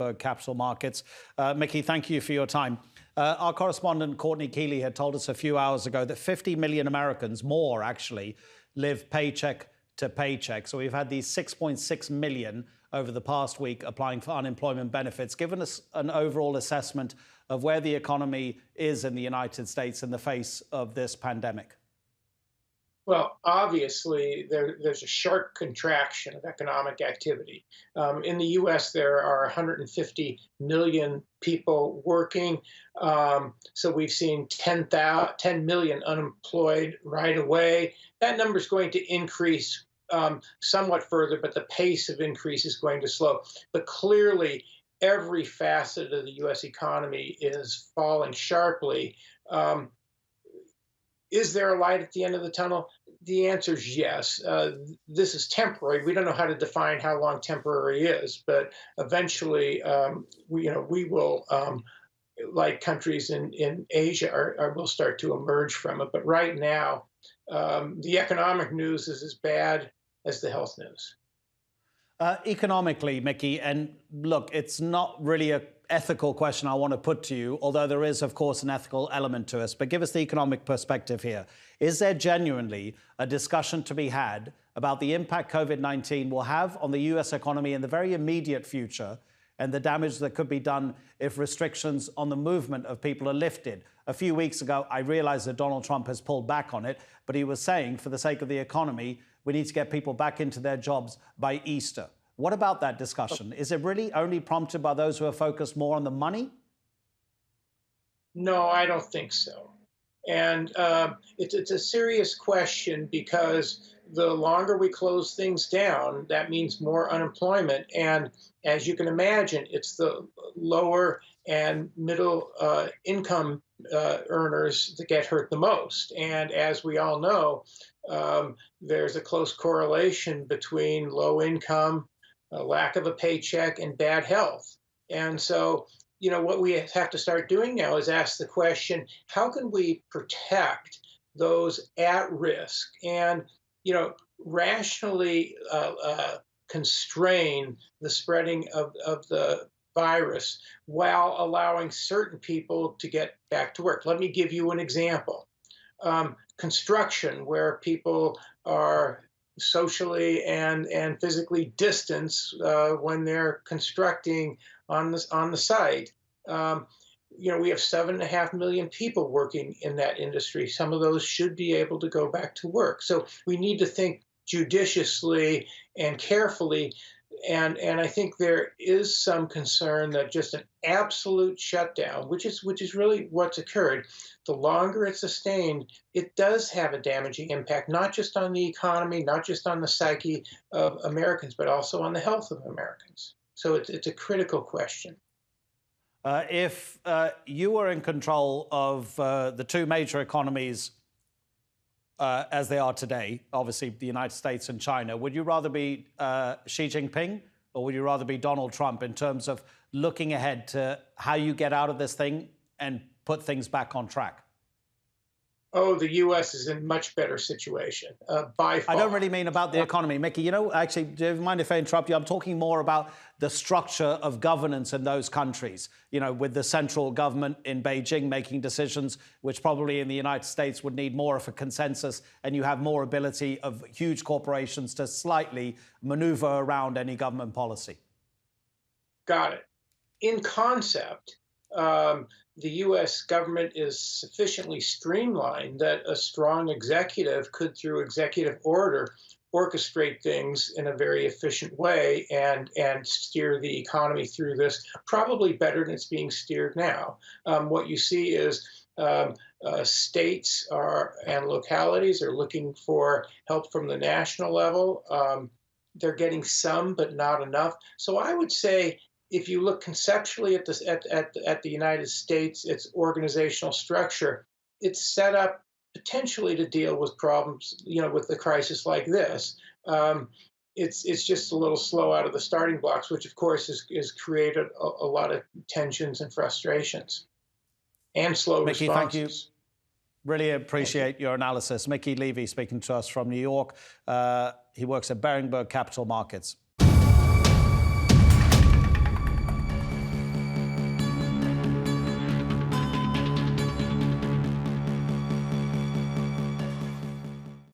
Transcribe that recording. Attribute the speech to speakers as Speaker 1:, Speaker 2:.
Speaker 1: Barenberg Capital Markets. Mickey, thank you for your time. Our correspondent Courtney Keeley had told us a few hours ago that 50 million Americans, more actually, live paycheck to paycheck. So we've had these 6.6 million over the past week applying for unemployment benefits. Given us an overall assessment of where the economy is in the United States in the face of this pandemic.
Speaker 2: Well, obviously, there's a sharp contraction of economic activity. In the U.S., there are 150 million people working. So we've seen 10 million unemployed right away. That number is going to increase somewhat further, but the pace of increase is going to slow. But clearly, every facet of the U.S. economy is falling sharply. Is there a light at the end of the tunnel? The answer is yes. This is temporary. We don't know how to define how long temporary is, but eventually, we will, like countries in Asia, will start to emerge from it. But right now, the economic news is as bad as the health news.
Speaker 1: Economically, Mickey, and look, it's not really an ethical question I want to put to you, although there is, of course, an ethical element to us. But give us the economic perspective here. Is there genuinely a discussion to be had about the impact COVID-19 will have on the U.S. economy in the very immediate future and the damage that could be done if restrictions on the movement of people are lifted? A few weeks ago, I realized that Donald Trump has pulled back on it, but he was saying, for the sake of the economy, we need to get people back into their jobs by Easter. What about that discussion? Is it really only prompted by those who are focused more on the money?
Speaker 2: No, I don't think so. And it's a serious question because the longer we close things down, that means more unemployment. And as you can imagine, it's the lower and middle income earners that get hurt the most. And as we all know, there's a close correlation between low income, lack of a paycheck, and bad health. And so, what we have to start doing now is ask the question, how can we protect those at risk and, rationally constrain the spreading of the virus while allowing certain people to get back to work? Let me give you an example. Construction, where people are socially and physically distanced when they're constructing on the site. We have 7.5 million people working in that industry. Some of those should be able to go back to work. So we need to think judiciously and carefully. And I think there is some concern that just an absolute shutdown, which is really what's occurred, the longer it's sustained, it does have a damaging impact, not just on the economy, not just on the psyche of Americans, but also on the health of Americans. So it's a critical question.
Speaker 1: If you were in control of the two major economies as they are today, obviously the United States and China, would you rather be Xi Jinping or would you rather be Donald Trump in terms of looking ahead to how you get out of this thing and put things back on track?
Speaker 2: Oh, the U.S. is in a much better situation, by far.
Speaker 1: I don't really mean about the economy, Mickey. Actually, do you mind if I interrupt you? I'm talking more about the structure of governance in those countries, with the central government in Beijing making decisions, which probably in the United States would need more of a consensus, and you have more ability of huge corporations to slightly maneuver around any government policy.
Speaker 2: Got it. In concept, the U.S. government is sufficiently streamlined that a strong executive could, through executive order, orchestrate things in a very efficient way and steer the economy through this, probably better than it's being steered now. What you see is states and localities are looking for help from the national level. They're getting some, but not enough. So I would say, if you look conceptually at the United States, its organizational structure, it's set up potentially to deal with problems, with the crisis like this. It's just a little slow out of the starting blocks, which of course has created a lot of tensions and frustrations and slow
Speaker 1: Mickey,
Speaker 2: responses.
Speaker 1: Thank you. Really appreciate your analysis. Mickey Levy speaking to us from New York. He works at Barenberg Capital Markets.